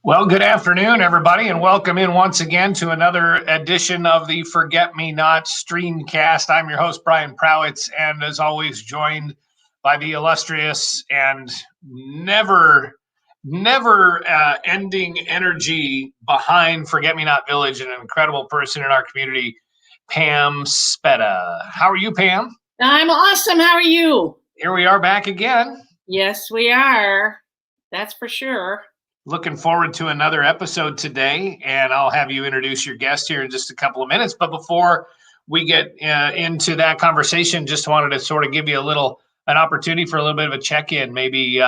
Well, good afternoon, everybody, and welcome in once again to another edition of the Forget Me Not Streamcast. I'm your host, Brian Prowitz, and as always, joined by the illustrious and never ending energy behind Forget Me Not Village, and an incredible person in our community, Pam Schedule. How are you, Pam? I'm awesome. How are you? Here we are back again. Yes, we are. That's for sure. Looking forward to another episode today, and I'll have you introduce your guest here in just a couple of minutes. But before we get into that conversation, just wanted to sort of give you an opportunity for a little bit of a check-in, maybe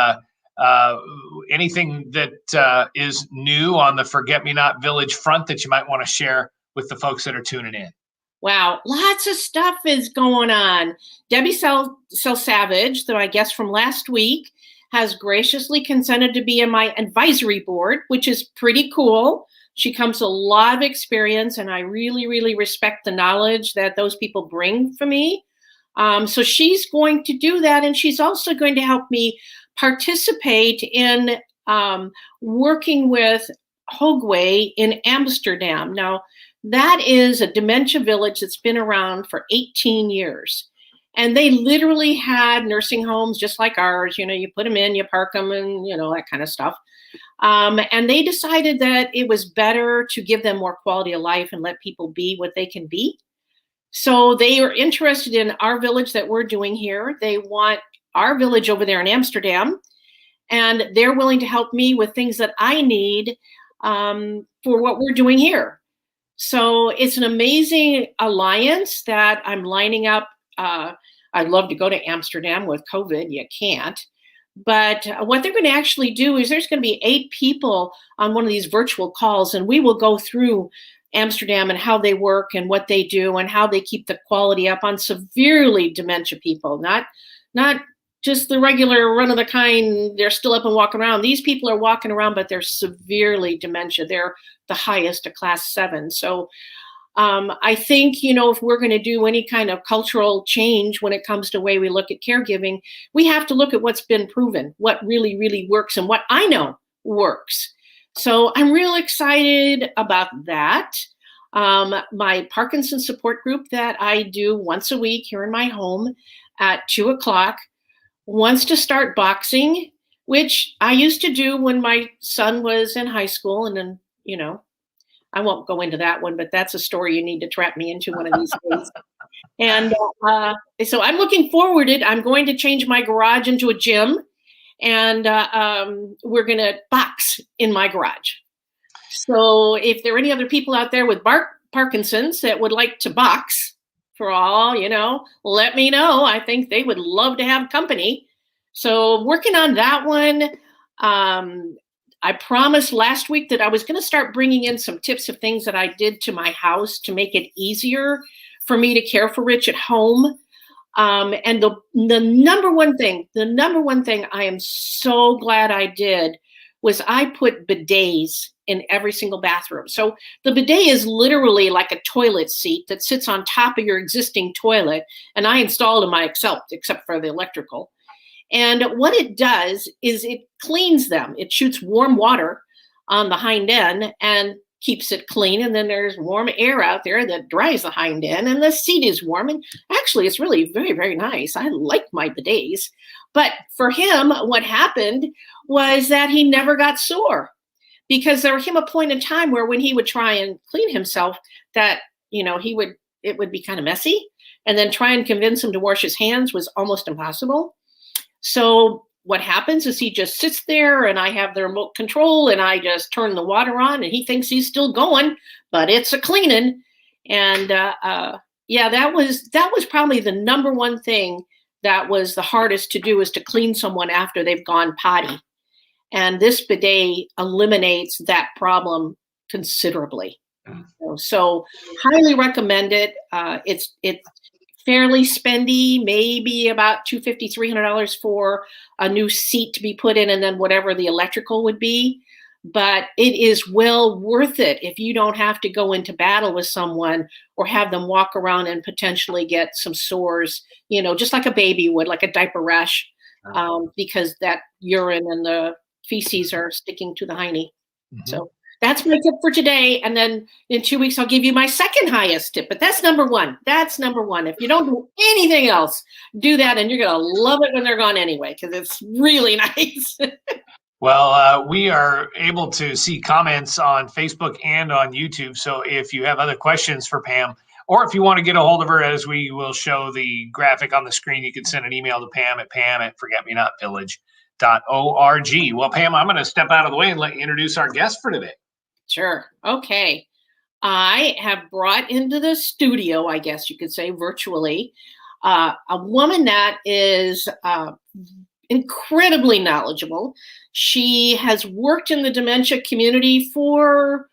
anything that is new on the Forget Me Not Village front that you might want to share with the folks that are tuning in. Wow, lots of stuff is going on. Debbie Savage, though I guess from last week, has graciously consented to be in my advisory board, which is pretty cool. She comes with a lot of experience, and I really, really respect the knowledge that those people bring for me. So she's going to do that, and she's also going to help me participate in working with Hoogway in Amsterdam. Now, that is a dementia village that's been around for 18 years. And they literally had nursing homes just like ours. You know, you put them in, you park them, and, you know, that kind of stuff. And they decided that it was better to give them more quality of life and let people be what they can be. So they are interested in our village that we're doing here. They want our village over there in Amsterdam. And they're willing to help me with things that I need for what we're doing here. So it's an amazing alliance that I'm lining up. I'd love to go to Amsterdam with COVID. You can't. But what they're going to actually do is there's going to be 8 people on one of these virtual calls, and we will go through Amsterdam and how they work and what they do and how they keep the quality up on severely dementia people, not just the regular run of the kind. They're still up and walking around. These people are walking around, but they're severely dementia. They're the highest, a class 7. So I think, you know, if we're going to do any kind of cultural change when it comes to the way we look at caregiving, we have to look at what's been proven, what really, really works, and what I know works. So I'm real excited about that. My Parkinson's support group that I do once a week here in my home at 2:00 wants to start boxing, which I used to do when my son was in high school. And then, you know, I won't go into that one, but that's a story you need to trap me into one of these days. And so I'm looking forward to it. I'm going to change my garage into a gym, and we're going to box in my garage. So if there are any other people out there with Parkinson's that would like to box for all, you know, let me know. I think they would love to have company. So working on that one. I promised last week that I was going to start bringing in some tips of things that I did to my house to make it easier for me to care for Rich at home. And the number one thing I am so glad I did was I put bidets in every single bathroom. So the bidet is literally like a toilet seat that sits on top of your existing toilet. And I installed them except for the electrical. And what it does is it cleans them. It shoots warm water on the hind end and keeps it clean. And then there's warm air out there that dries the hind end, and the seat is warm. And actually, it's really very, very nice. I like my bidets. But for him, what happened was that he never got sore, because there came a point in time where when he would try and clean himself, that, you know, it would be kind of messy. And then try and convince him to wash his hands was almost impossible. So what happens is he just sits there, and I have the remote control, and I just turn the water on, and he thinks he's still going, but it's a cleaning. And yeah, that was probably the number one thing that was the hardest to do, is to clean someone after they've gone potty. And this bidet eliminates that problem considerably. So highly recommend it. It's fairly spendy, maybe about $250, $300 for a new seat to be put in, and then whatever the electrical would be. But it is well worth it if you don't have to go into battle with someone or have them walk around and potentially get some sores, you know, just like a baby would, like a diaper rash, because that urine and the feces are sticking to the hiney. So that's my tip for today. And then in 2 weeks, I'll give you my second highest tip. But that's number one. That's number one. If you don't do anything else, do that. And you're going to love it when they're gone anyway, because it's really nice. Well, we are able to see comments on Facebook and on YouTube. So if you have other questions for Pam, or if you want to get a hold of her, as we will show the graphic on the screen, you can send an email to pam@forgetmenotVillage.org. Well, Pam, I'm going to step out of the way and let you introduce our guest for today. Sure. Okay. I have brought into the studio, I guess you could say virtually, a woman that is incredibly knowledgeable. She has worked in the dementia community for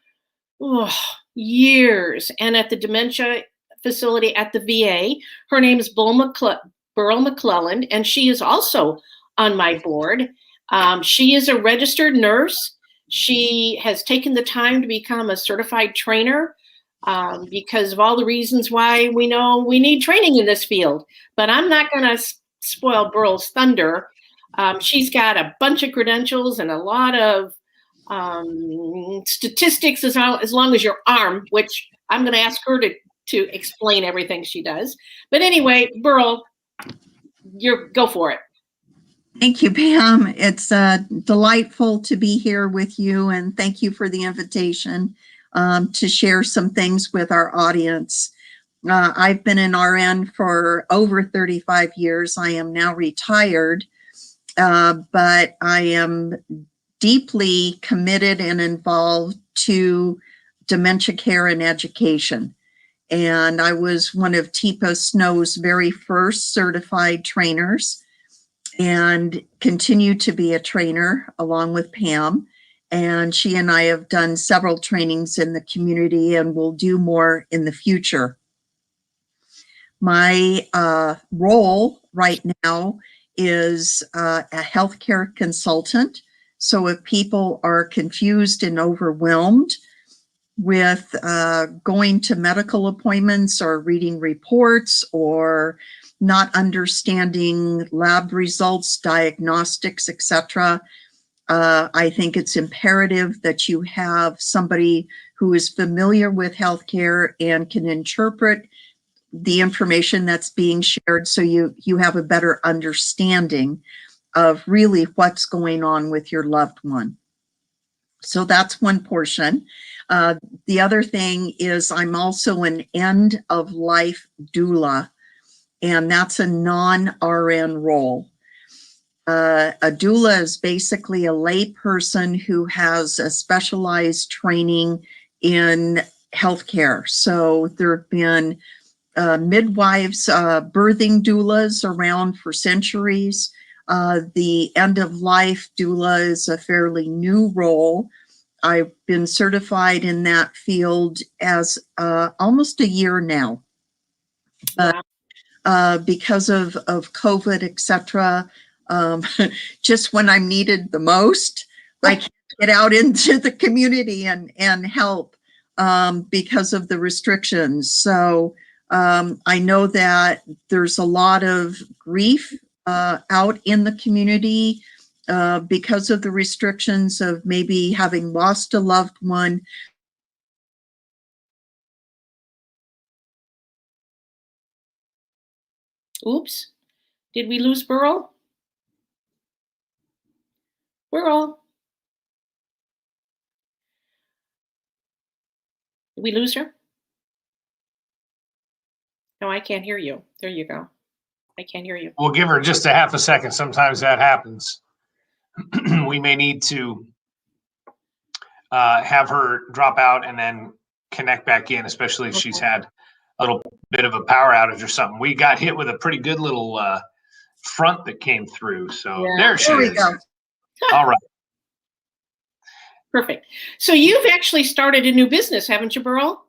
years, and at the dementia facility at the VA. Her name is Beryl McClelland, and she is also on my board. She is a registered nurse. She has taken the time to become a certified trainer because of all the reasons why we know we need training in this field. But I'm not going to spoil Beryl's thunder. She's got a bunch of credentials and a lot of statistics as long as your arm, which I'm going to ask her to explain everything she does. But anyway, Beryl, go for it. Thank you, Pam. It's delightful to be here with you, and thank you for the invitation to share some things with our audience. I've been an RN for over 35 years. I am now retired, but I am deeply committed and involved to dementia care and education. And I was one of Tipa Snow's very first certified trainers and continue to be a trainer along with Pam. And she and I have done several trainings in the community and will do more in the future. My role right now is a healthcare consultant. So if people are confused and overwhelmed with going to medical appointments or reading reports or not understanding lab results, diagnostics, etc., I think it's imperative that you have somebody who is familiar with healthcare and can interpret the information that's being shared so you have a better understanding of really what's going on with your loved one. So that's one portion. The other thing is I'm also an end-of-life doula, and that's a non-RN role. A doula is basically a lay person who has a specialized training in healthcare. So there have been midwives, birthing doulas around for centuries. The end-of-life doula is a fairly new role. I've been certified in that field as almost a year now. Because of COVID, etc., just when I'm needed the most, I can't get out into the community and help because of the restrictions. So I know that there's a lot of grief out in the community because of the restrictions of maybe having lost a loved one. Oops. Did we lose Beryl? Beryl? Did we lose her? No, I can't hear you. There you go. I can't hear you. We'll give her just a half a second. Sometimes that happens. We may need to have her drop out and then connect back in, especially if she's had a little bit of a power outage or something. We got hit with a pretty good little front that came through. So yeah, there she is. Go. All right. Perfect. So you've actually started a new business, haven't you, Beryl?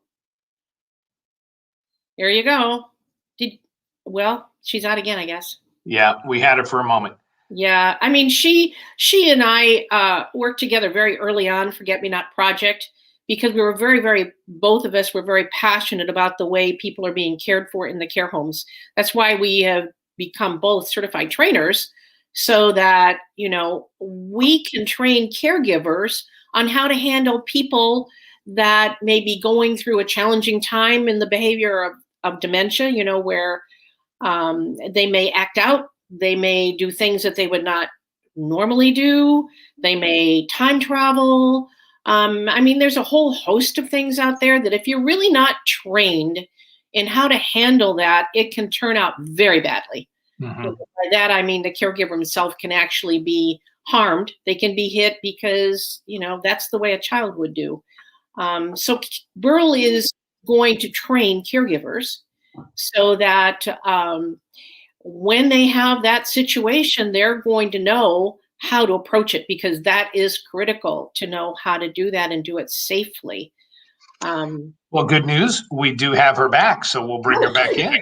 There you go. Well, she's out again, I guess. Yeah, we had her for a moment. Yeah, I mean, she and I worked together very early on, Forget Me Not Project, because we were both of us were very passionate about the way people are being cared for in the care homes. That's why we have become both certified trainers, so that, we can train caregivers on how to handle people that may be going through a challenging time in the behavior of dementia, you know, where they may act out, they may do things that they would not normally do, they may time travel. I mean, there's a whole host of things out there that if you're really not trained in how to handle that, it can turn out very badly. Mm-hmm. By that, I mean the caregiver himself can actually be harmed. They can be hit because, you know, that's the way a child would do. So Beryl is going to train caregivers so that when they have that situation, they're going to know how to approach it, because that is critical to know how to do that and do it safely. Well, good news. We do have her back, so we'll bring her back in.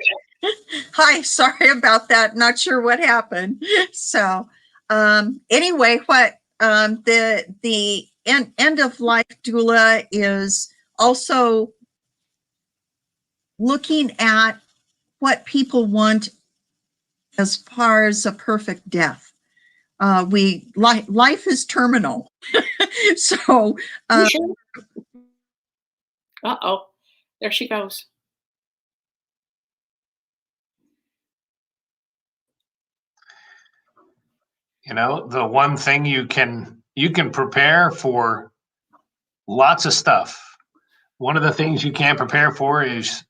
Hi, sorry about that. Not sure what happened. So anyway, what the end of life doula is also looking at what people want as far as a perfect death. Life is terminal. So Sure. Uh-oh, there she goes. You know, the one thing you can prepare for lots of stuff. One of the things you can't prepare for is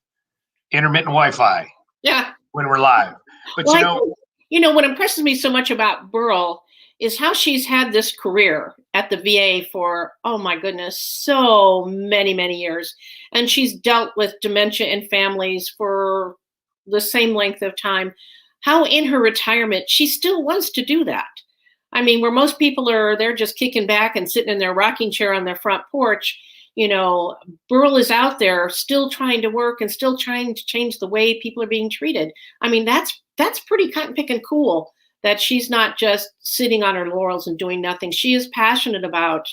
intermittent Wi-Fi. Yeah. When we're live. But well, you know what impresses me so much about Beryl is how she's had this career at the VA for, oh my goodness, so many, many years. And she's dealt with dementia in families for the same length of time. How in her retirement, she still wants to do that. I mean, where most people they're just kicking back and sitting in their rocking chair on their front porch, you know, Beryl is out there still trying to work and still trying to change the way people are being treated. I mean, that's pretty cotton picking cool that she's not just sitting on her laurels and doing nothing. She is passionate about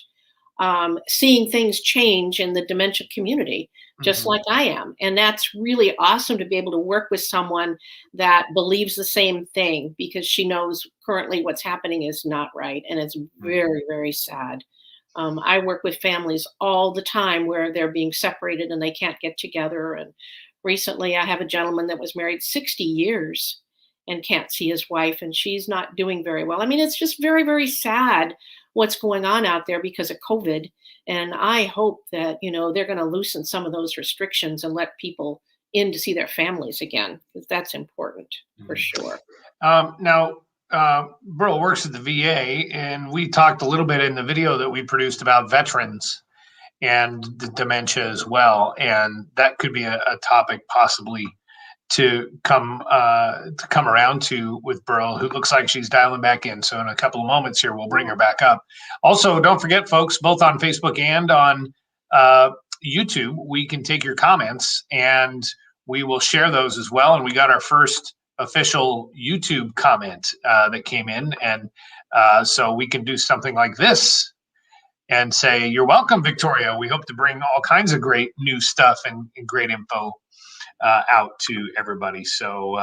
seeing things change in the dementia community, just like I am. And that's really awesome to be able to work with someone that believes the same thing, because she knows currently what's happening is not right. And it's very, very sad. I work with families all the time where they're being separated and they can't get together. And recently I have a gentleman that was married 60 years and can't see his wife, and she's not doing very well. I mean, it's just very, very sad what's going on out there because of COVID. And I hope that, you know, they're going to loosen some of those restrictions and let people in to see their families again, because that's important for sure. Now, Beryl works at the VA, and we talked a little bit in the video that we produced about veterans and the dementia as well. And that could be a topic possibly to come around to with Beryl, who looks like she's dialing back in. So in a couple of moments here, we'll bring her back up. Also, don't forget, folks, both on Facebook and on YouTube, we can take your comments and we will share those as well. And we got our first official YouTube comment that came in. And so we can do something like this and say, you're welcome, Victoria. We hope to bring all kinds of great new stuff and great info out to everybody. So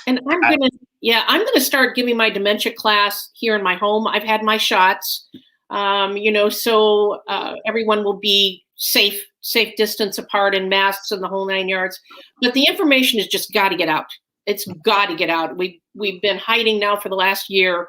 and I'm gonna start giving my dementia class here in my home. I've had my shots, you know, so everyone will be safe distance apart and masks and the whole 9 yards. But the information has just got to get out. It's got to get out. We've been hiding now for the last year.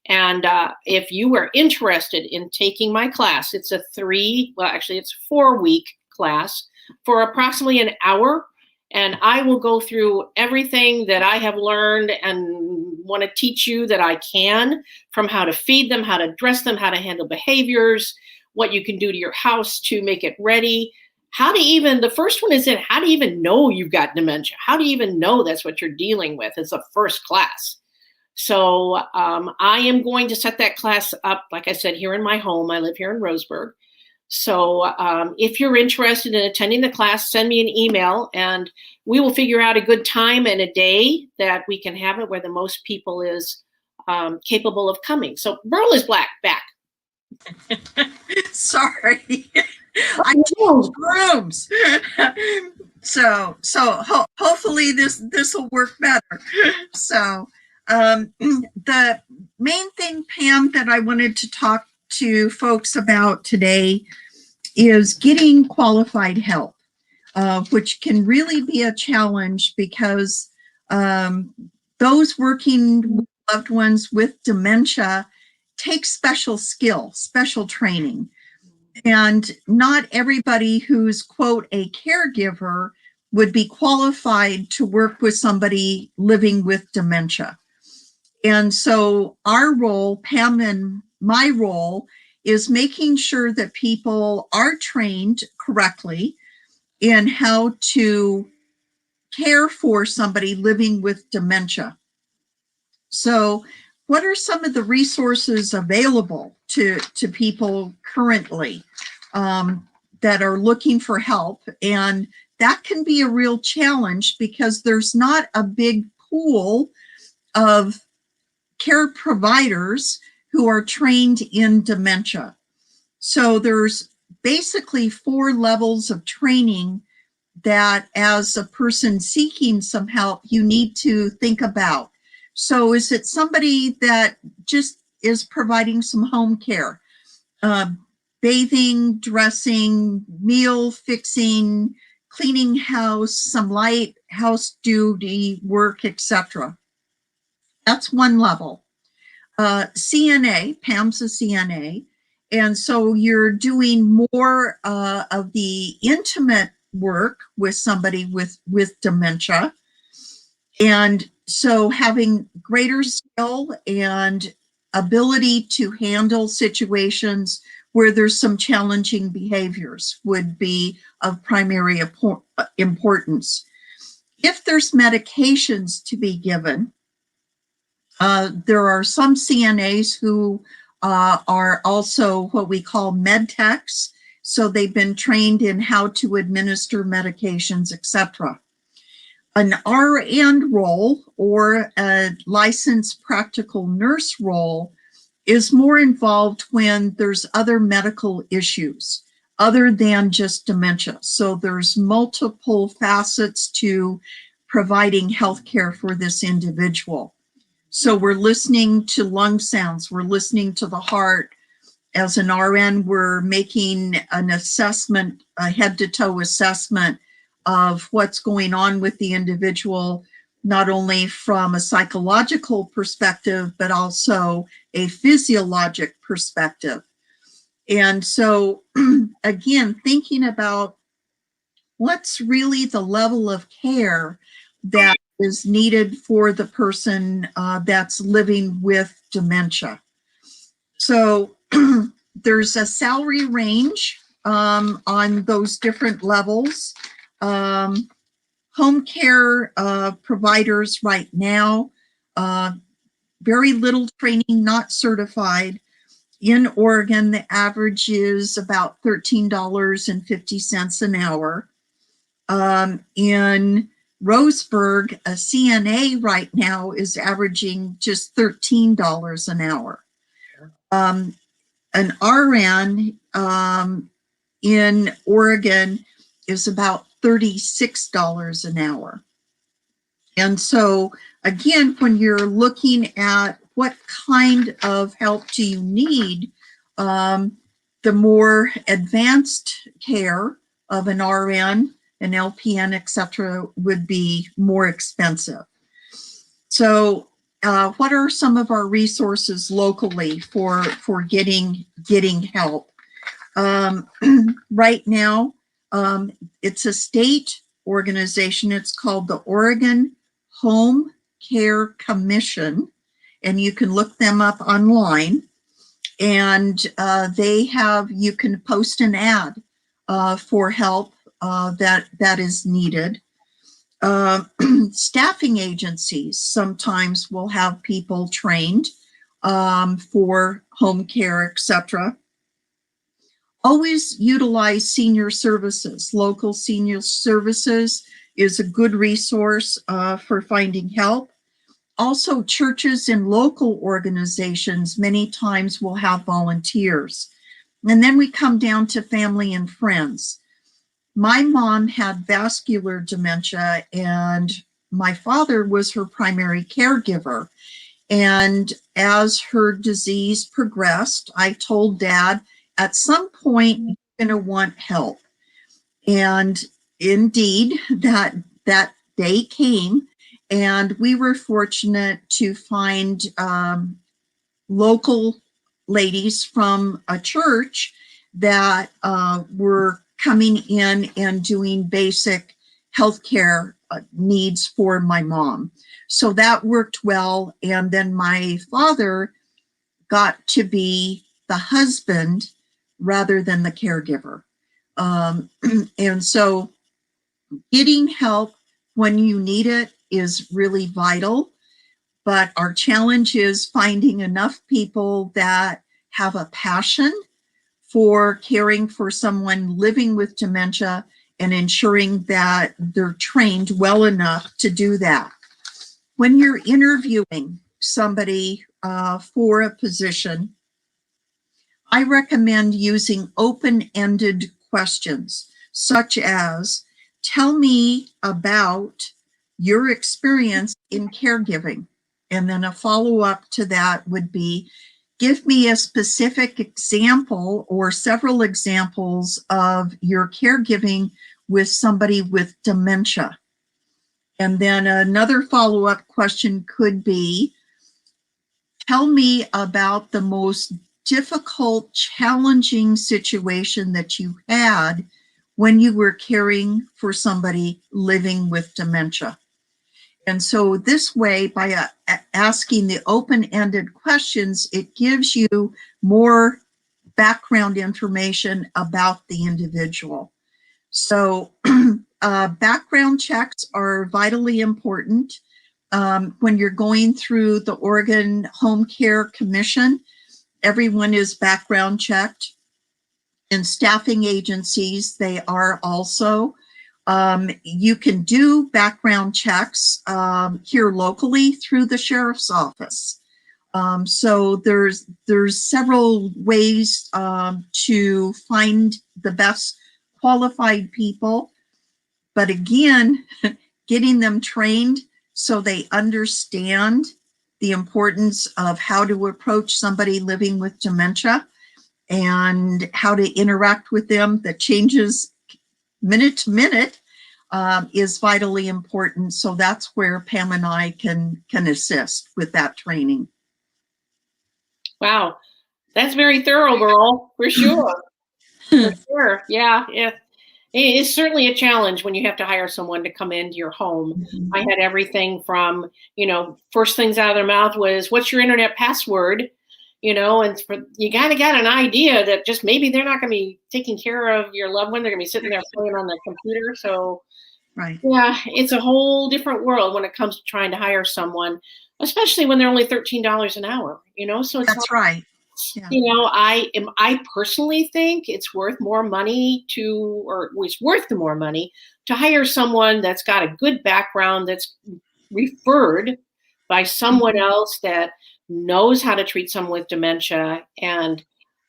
And if you are interested in taking my class, it's a 4-week class for approximately an hour. And I will go through everything that I have learned and want to teach you that I can, from how to feed them, how to dress them, how to handle behaviors, what you can do to your house to make it ready. The first one is how do you even know you've got dementia? How do you even know that's what you're dealing with? It's the first class. So I am going to set that class up, like I said, here in my home. I live here in Roseburg. So if you're interested in attending the class, send me an email and we will figure out a good time and a day that we can have it where the most people is capable of coming. So Beryl is back. Sorry, I changed rooms. So hopefully this will work better. So the main thing, Pam, that I wanted to talk to folks about today is getting qualified help, which can really be a challenge because those working with loved ones with dementia take special skill, special training. And not everybody who's, quote, a caregiver would be qualified to work with somebody living with dementia. And so our role, Pam and my role, is making sure that people are trained correctly in how to care for somebody living with dementia. So what are some of the resources available to people currently that are looking for help? And that can be a real challenge because there's not a big pool of care providers who are trained in dementia. So there's basically 4 levels of training that as a person seeking some help, you need to think about. So is it somebody that just is providing some home care, bathing, dressing, meal fixing, cleaning house, some light house duty work, etc.? That's one level. CNA, Pam's a CNA, and so you're doing more of the intimate work with somebody with dementia. And so having greater skill and ability to handle situations where there's some challenging behaviors would be of primary importance. If there's medications to be given, there are some CNAs who are also what we call med techs. So they've been trained in how to administer medications, etc. An RN role or a licensed practical nurse role is more involved when there's other medical issues other than just dementia. So there's multiple facets to providing health care for this individual. So we're listening to lung sounds, we're listening to the heart. As an RN, we're making an assessment, a head-to-toe assessment of what's going on with the individual, not only from a psychological perspective, but also a physiologic perspective. And so, again, thinking about what's really the level of care that is needed for the person that's living with dementia. So there's a salary range on those different levels. Home care providers right now, very little training, not certified. In Oregon, the average is about $13.50 an hour. In Roseburg, a CNA right now is averaging just $13 an hour. An RN in Oregon is about $36 an hour. And so again, when you're looking at what kind of help do you need, the more advanced care of an RN, an LPN, etc., would be more expensive. So what are some of our resources locally for getting help? Right now, it's a state organization. It's called the Oregon Home Care Commission, and you can look them up online. And you can post an ad for help that is needed. Staffing agencies sometimes will have people trained for home care, etc. Always utilize senior services. Local senior services is a good resource for finding help. Also, churches and local organizations many times will have volunteers. And then we come down to family and friends. My mom had vascular dementia, and my father was her primary caregiver. And as her disease progressed, I told Dad, at some point, you're going to want help. And indeed, that day came, and we were fortunate to find local ladies from a church that were coming in and doing basic healthcare needs for my mom. So that worked well. And then my father got to be the husband rather than the caregiver. And so getting help when you need it is really vital. But our challenge is finding enough people that have a passion for caring for someone living with dementia and ensuring that they're trained well enough to do that. When you're interviewing somebody for a position, I recommend using open-ended questions, such as, tell me about your experience in caregiving. And then a follow-up to that would be, give me a specific example or several examples of your caregiving with somebody with dementia. And then another follow-up question could be, tell me about the most difficult, challenging situation that you had when you were caring for somebody living with dementia. And so this way, by asking the open-ended questions, it gives you more background information about the individual. So background checks are vitally important. When you're going through the Oregon Home Care Commission, everyone is background checked. In staffing agencies, they are also. You can do background checks here locally through the sheriff's office. So there's several ways to find the best qualified people. But again, getting them trained so they understand the importance of how to approach somebody living with dementia and how to interact with them that changes minute to minute is vitally important. So that's where Pam and I can assist with that training. Wow, that's very thorough, Beryl, for sure. For sure, yeah. It's certainly a challenge when you have to hire someone to come into your home. Mm-hmm. I had everything from, first things out of their mouth was, what's your internet password? And you got an idea that just maybe they're not going to be taking care of your loved one. They're going to be sitting there playing on the computer. So, right. Yeah, it's a whole different world when it comes to trying to hire someone, especially when they're only $13 an hour, So it's that's right. Yeah. I personally think it's worth more money it's worth the more money to hire someone that's got a good background, that's referred by someone else that knows how to treat someone with dementia and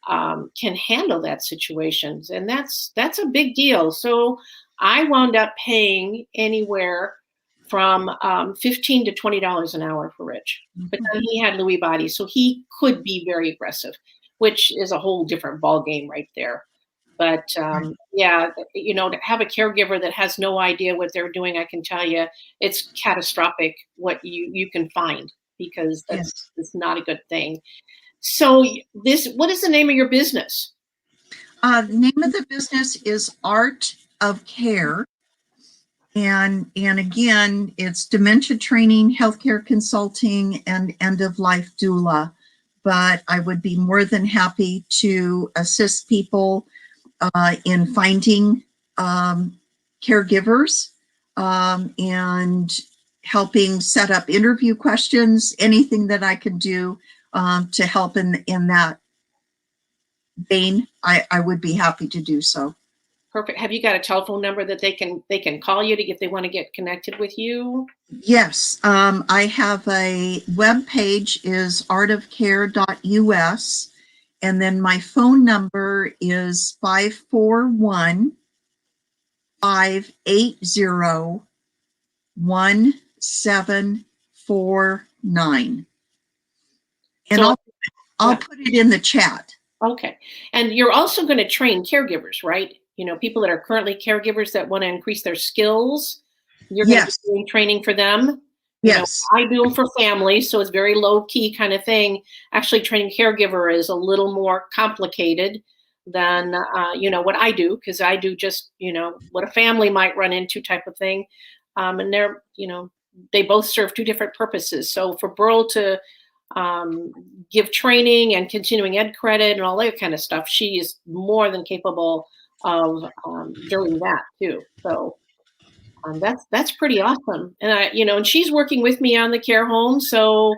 can handle that situation. And that's a big deal. So I wound up paying anywhere from $15 to $20 an hour for Rich. But then he had Lewy bodies, so he could be very aggressive, which is a whole different ballgame right there. But to have a caregiver that has no idea what they're doing, I can tell you, it's catastrophic what you can find, because that's not a good thing. So what is the name of your business? The name of the business is Art of Care. And again, it's dementia training, healthcare consulting, and end-of-life doula. But I would be more than happy to assist people in finding caregivers and helping set up interview questions, anything that I can do to help in that vein, I would be happy to do so. Perfect. Have you got a telephone number that they can call you if they want to get connected with you? Yes, I have a web page, is artofcare.us, and then my phone number is 541-580-1749. And So, I'll yeah. put it in the chat. Okay. And you're also going to train caregivers, right? You know, people that are currently caregivers that want to increase their skills. You're going to Yes. be doing training for them. Yes. You know, I do them for families, so it's very low key kind of thing. Actually, training caregiver is a little more complicated than, you know, what I do, because I do just, you know, what a family might run into type of thing. And they're, you know, they both serve two different purposes. So for Beryl to give training and continuing ed credit and all that kind of stuff, she is more than capable of doing that too. So that's pretty awesome. And I, you know, and she's working with me on the care home. So,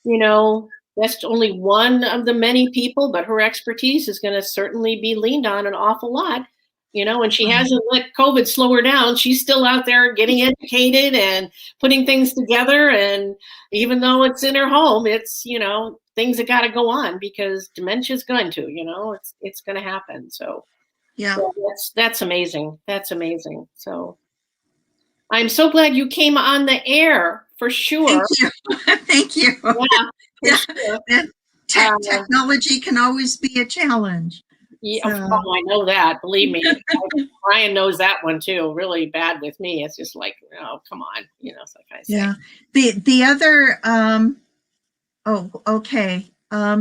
you know, that's only one of the many people, but her expertise is going to certainly be leaned on an awful lot. You know, and she hasn't let COVID slow her down. She's still out there getting educated and putting things together. And even though it's in her home, it's, you know, things that got to go on because dementia is going to, you know, it's going to happen. So Yeah. so that's amazing. That's amazing. So I'm so glad you came on the air for sure. Thank you. Thank you. Yeah, for Yeah. sure. Technology can always be a challenge. Yeah, So- oh, I know that. Believe me, Brian knows that one too. Really bad with me. It's just like, oh, come on, you know. So I say. Yeah. The other. Oh, okay.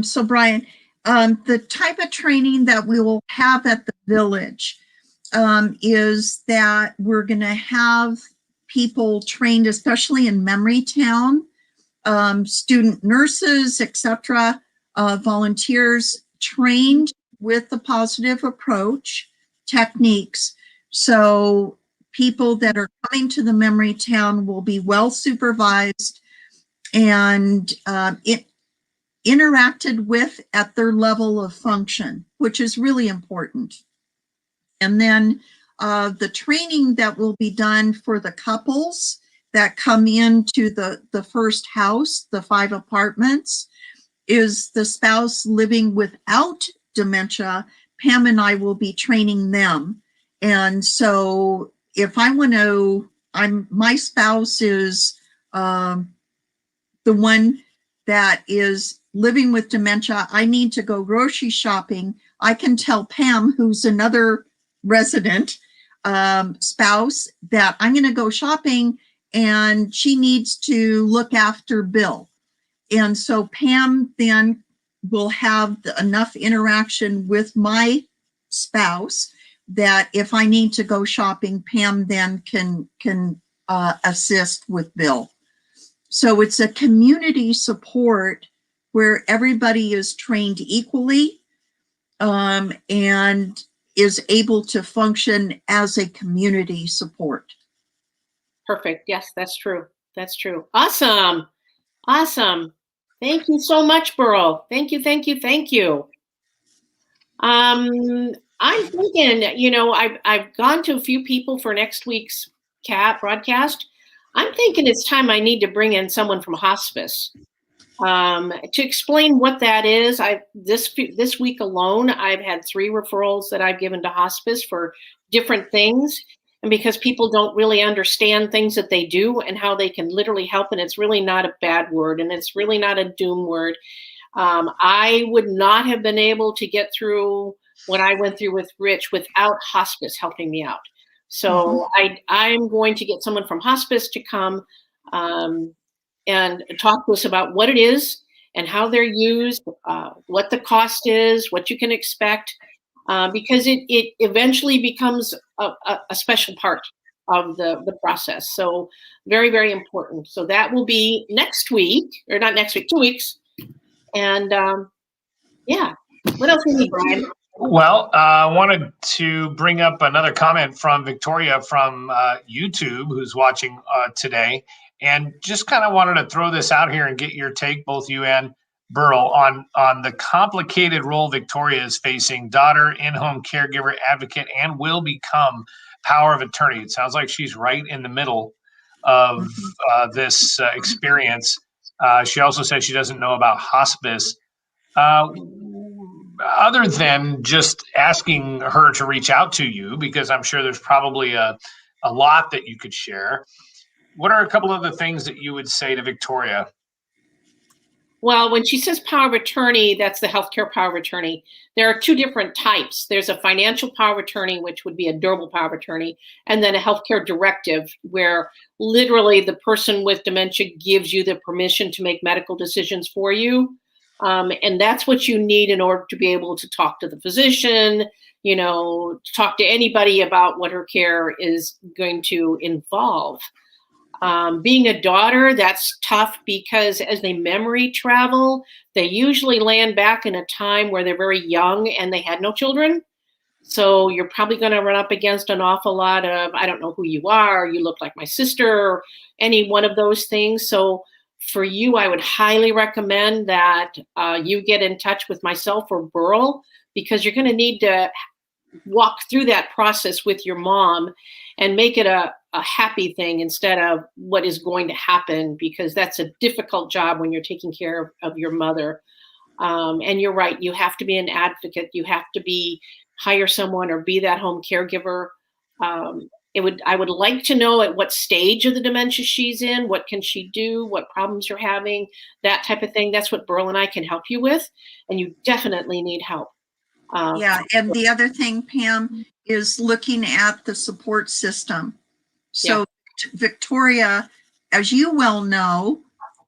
So Brian, the type of training that we will have at the village is that we're going to have people trained, especially in Memory Town, student nurses, etc., volunteers trained with the positive approach techniques. So people that are coming to the Memory Town will be well supervised and interacted with at their level of function, which is really important. And then the training that will be done for the couples that come into the first house, the 5 apartments, is the spouse living without dementia. Pam and I will be training them. And so if I want to, my spouse is the one that is living with dementia. I need to go grocery shopping. I can tell Pam, who's another resident spouse, that I'm going to go shopping and she needs to look after Bill. And so Pam then will have enough interaction with my spouse that if I need to go shopping, Pam then can assist with Bill. So it's a community support where everybody is trained equally and is able to function as a community support. Perfect. Yes, that's true. That's true. Awesome. Awesome. Thank you so much, Beryl. Thank you, thank you, thank you. I'm thinking, you know, I've gone to a few people for next week's broadcast. I'm thinking it's time I need to bring in someone from hospice to explain what that is. This week alone, I've had 3 referrals that I've given to hospice for different things. And because people don't really understand things that they do and how they can literally help, and it's really not a bad word, and it's really not a doom word. I would not have been able to get through what I went through with Rich without hospice helping me out. So I'm going to get someone from hospice to come and talk to us about what it is and how they're used, what the cost is, what you can expect. Because it eventually becomes a special part of the process. So very, very important. So that will be next week, or not next week, 2 weeks. And yeah, what else we need, Brian? Well, I wanted to bring up another comment from Victoria from YouTube, who's watching today, and just kind of wanted to throw this out here and get your take, both you and Beryl, on the complicated role Victoria is facing, daughter, in-home caregiver, advocate, and will become power of attorney. It sounds like she's right in the middle of this experience. She also said she doesn't know about hospice. Other than just asking her to reach out to you, because I'm sure there's probably a lot that you could share, what are a couple of the things that you would say to Victoria? Well, when she says power of attorney, that's the healthcare power of attorney. There are two different types. There's a financial power of attorney, which would be a durable power of attorney, and then a healthcare directive, where literally the person with dementia gives you the permission to make medical decisions for you. And that's what you need in order to be able to talk to the physician, talk to anybody about what her care is going to involve. Being a daughter, that's tough because as they memory travel, they usually land back in a time where they're very young and they had no children. So you're probably going to run up against an awful lot of, I don't know who you are, you look like my sister, or any one of those things. So for you, I would highly recommend that you get in touch with myself or Beryl, because you're going to need to walk through that process with your mom and make it a happy thing instead of what is going to happen, because that's a difficult job when you're taking care of your mother. And you're right, you have to be an advocate. You have to hire someone or be that home caregiver. I would like to know at what stage of the dementia she's in, what can she do, what problems you're having, that type of thing. That's what Beryl and I can help you with. And you definitely need help. Yeah, and the other thing, Pam, is looking at the support system. So Victoria, as you well know,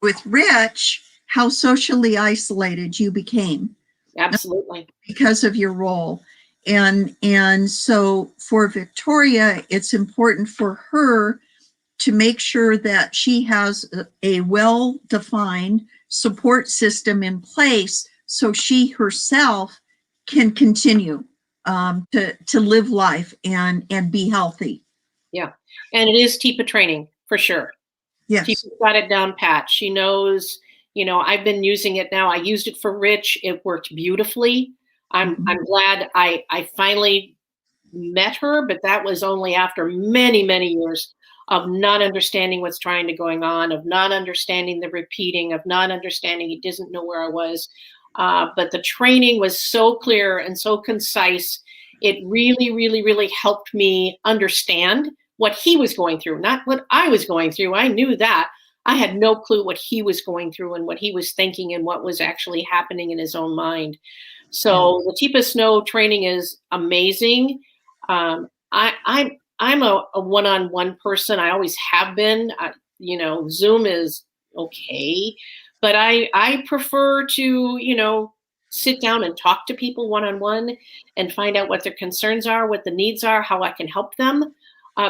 with Rich, how socially isolated you became. Absolutely. Because of your role. And so for Victoria, it's important for her to make sure that she has a well-defined support system in place so she herself can continue to live life and be healthy. Yeah. And it is Tipa training for sure. Yes. Tipa's got it down pat. She knows, I've been using it now. I used it for Rich. It worked beautifully. I'm glad I finally met her, but that was only after many, many years of not understanding what's trying to going on, of not understanding the repeating, of not understanding he doesn't know where I was. But the training was so clear and so concise. It really, really, really helped me understand what he was going through, not what I was going through. I knew that. I had no clue what he was going through and what he was thinking and what was actually happening in his own mind. So the Tipa Snow training is amazing. I'm a one-on-one person. I always have been. Zoom is okay, but I prefer to sit down and talk to people one-on-one and find out what their concerns are, what the needs are, how I can help them.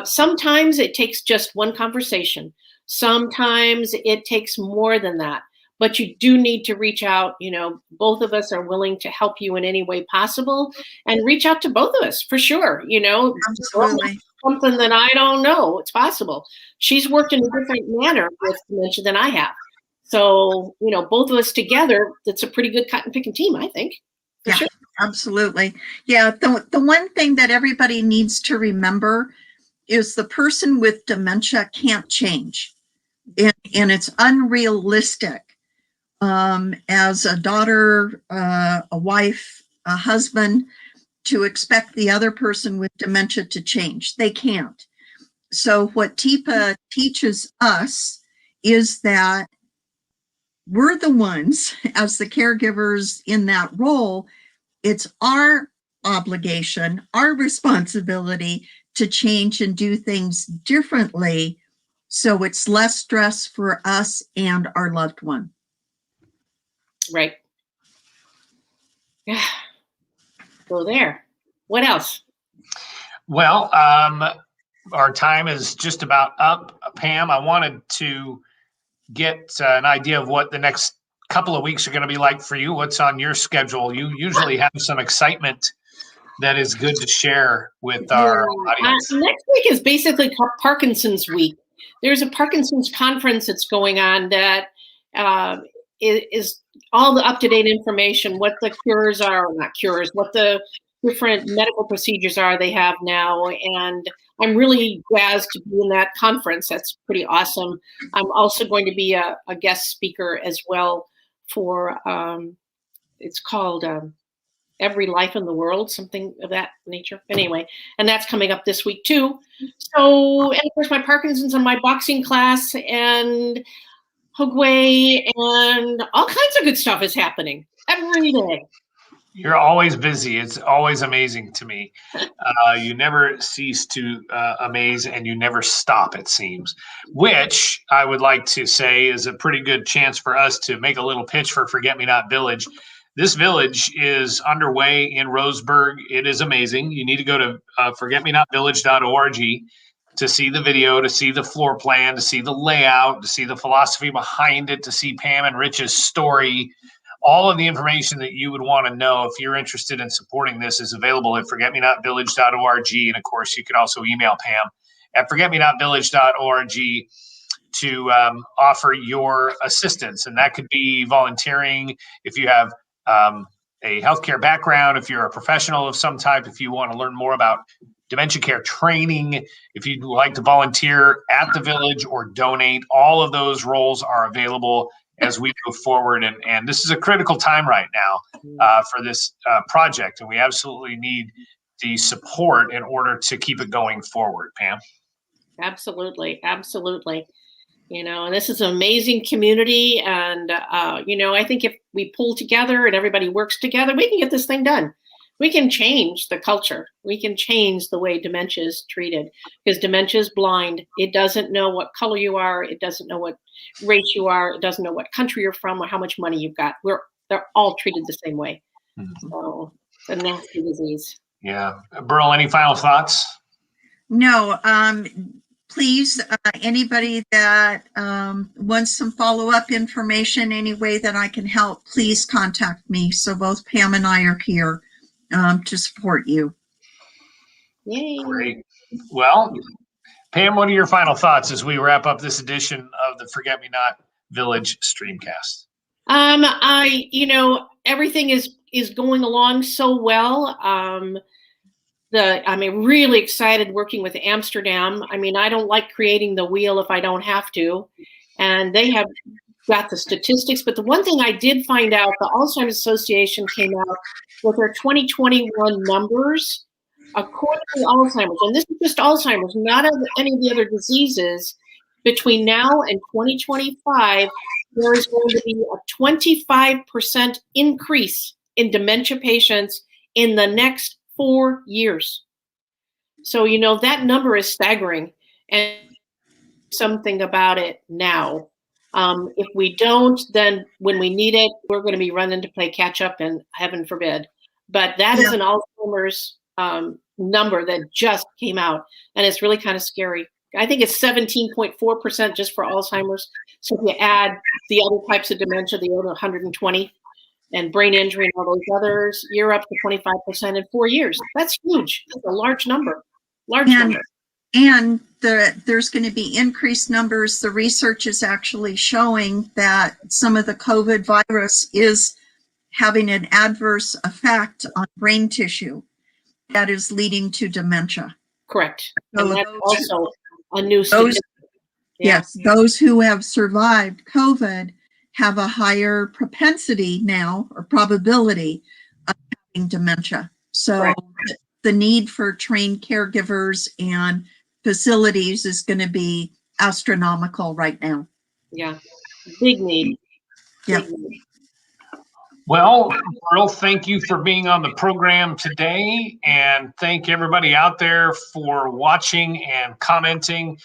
Sometimes it takes just one conversation. Sometimes it takes more than that. But you do need to reach out. Both of us are willing to help you in any way possible, and reach out to both of us for sure. Absolutely. Something that I don't know, it's possible. She's worked in a different manner with dementia than I have. So, both of us together, that's a pretty good cotton picking team, I think. Yeah, sure. Absolutely. Yeah. The one thing that everybody needs to remember is the person with dementia can't change. And it's unrealistic. As a daughter, a wife, a husband, to expect the other person with dementia to change. They can't. So what Tipa teaches us is that we're the ones, as the caregivers in that role, it's our obligation, our responsibility to change and do things differently so it's less stress for us and our loved one. Right. Yeah. Go there. What else? Well, our time is just about up. Pam, I wanted to get an idea of what the next couple of weeks are going to be like for you. What's on your schedule? You usually have some excitement that is good to share with our audience. Next week is basically Parkinson's week. There's a Parkinson's conference that's going on that is all the up-to-date information, what the cures are, or not cures, what the different medical procedures are they have now. And I'm really jazzed to be in that conference. That's pretty awesome. I'm also going to be a guest speaker as well for, it's called Every Life in the World, something of that nature. Anyway, and that's coming up this week too. So, and of course my Parkinson's and my boxing class, and Hogway, and all kinds of good stuff is happening every day. You're always busy. It's always amazing to me. You never cease to amaze, and you never stop, it seems, which I would like to say is a pretty good chance for us to make a little pitch for Forget Me Not Village. This village is underway in Roseburg. It is amazing. You need to go to forgetmenotVillage.org to see the video, to see the floor plan, to see the layout, to see the philosophy behind it, to see Pam and Rich's story. All of the information that you would want to know if you're interested in supporting this is available at forgetmenotVillage.org. And of course, you can also email Pam at forgetmenotVillage.org to offer your assistance. And that could be volunteering if you have a healthcare background, if you're a professional of some type, if you want to learn more about dementia care training, if you'd like to volunteer at the village or donate, all of those roles are available as we move forward. And this is a critical time right now for this project. And we absolutely need the support in order to keep it going forward, Pam. Absolutely. Absolutely. And this is an amazing community. And, I think if we pull together and everybody works together, we can get this thing done. We can change the culture. We can change the way dementia is treated, because dementia is blind. It doesn't know what color you are. It doesn't know what race you are. It doesn't know what country you're from or how much money you've got. They're all treated the same way. Mm-hmm. So it's a nasty disease. Yeah. Beryl, any final thoughts? No. Please, anybody that wants some follow-up information, any way that I can help, please contact me. So both Pam and I are here to support you. Yay. Great. Well, Pam, what are your final thoughts as we wrap up this edition of the Forget Me Not Village Streamcast? Everything is going along so well. I'm really excited working with Amsterdam. I don't like creating the wheel if I don't have to. And they have got the statistics. But the one thing I did find out, the Alzheimer's Association came out with their 2021 numbers. According to Alzheimer's, and this is just Alzheimer's, not any of the other diseases, between now and 2025, there is going to be a 25% increase in dementia patients in the next 4 years. So, that number is staggering, and something about it now. If we don't, then when we need it, we're going to be running to play catch up, and heaven forbid. But that is an Alzheimer's number that just came out, and it's really kind of scary. I think it's 17.4% just for Alzheimer's. So if you add the other types of dementia, the other 120, and brain injury and all those others, you're up to 25% in 4 years. That's huge. That's a large number. And there's going to be increased numbers. The research is actually showing that some of the COVID virus is having an adverse effect on brain tissue that is leading to dementia. Correct. So and that's also a new statistic. Yes, those who have survived COVID have a higher propensity now, or probability, of having dementia. So the need for trained caregivers and facilities is going to be astronomical right now. Yeah, big need. Yeah. Big need. Well, Beryl, thank you for being on the program today, and thank everybody out there for watching and commenting.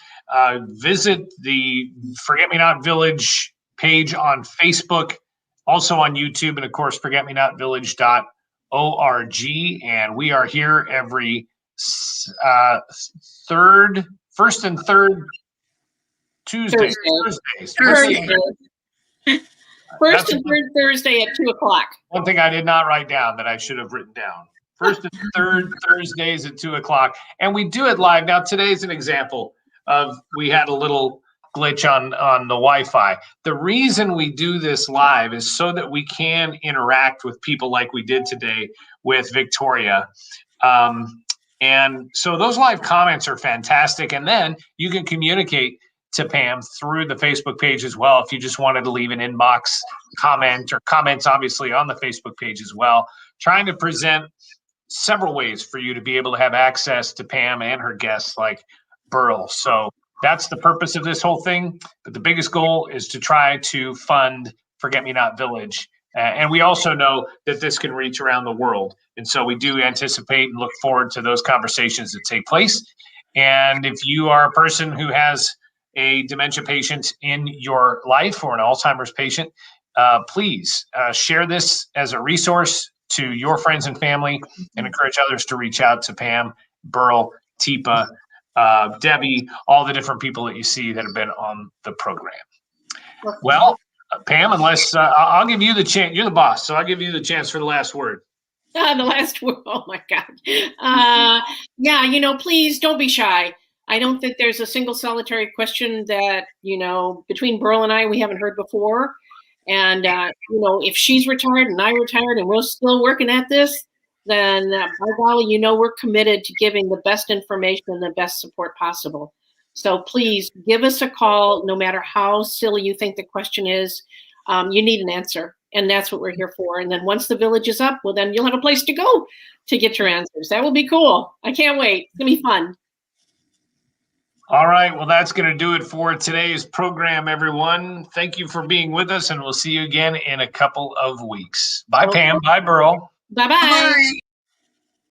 Visit the Forget Me Not Village page on Facebook, also on YouTube, and of course, forgetmenotVillage.org. And we are here every first and third Tuesdays. Thursday. First and third Thursday at 2:00. One thing I did not write down that I should have written down. First and third Thursdays at 2:00. And we do it live. Now, today's an example of we had a little glitch on the Wi-Fi. The reason we do this live is so that we can interact with people like we did today with Victoria. And so those live comments are fantastic. And then you can communicate to Pam through the Facebook page as well if you just wanted to leave an inbox comment, or comments obviously on the Facebook page as well. Trying to present several ways for you to be able to have access to Pam and her guests like Beryl. So That's the purpose of this whole thing. But the biggest goal is to try to fund Forget Me Not Village. And we also know that this can reach around the world. And so we do anticipate and look forward to those conversations that take place. And if you are a person who has a dementia patient in your life or an Alzheimer's patient, please share this as a resource to your friends and family and encourage others to reach out to Pam, Beryl, Tipa, Debbie, all the different people that you see that have been on the program. Well, Pam, unless I'll give you the chance, you're the boss, so I'll give you the chance for the last word. The last word. Oh my God. Yeah, please don't be shy. I don't think there's a single solitary question that, between Beryl and I, we haven't heard before. And, if she's retired and I retired and we're still working at this, then by golly, we're committed to giving the best information and the best support possible. So please give us a call, no matter how silly you think the question is. You need an answer, and that's what we're here for. And then once the village is up, well, then you'll have a place to go to get your answers. That will be cool. I can't wait. It's going to be fun. All right. Well, that's going to do it for today's program, everyone. Thank you for being with us, and we'll see you again in a couple of weeks. Bye, Pam. Bye, Beryl. Bye-bye. Bye.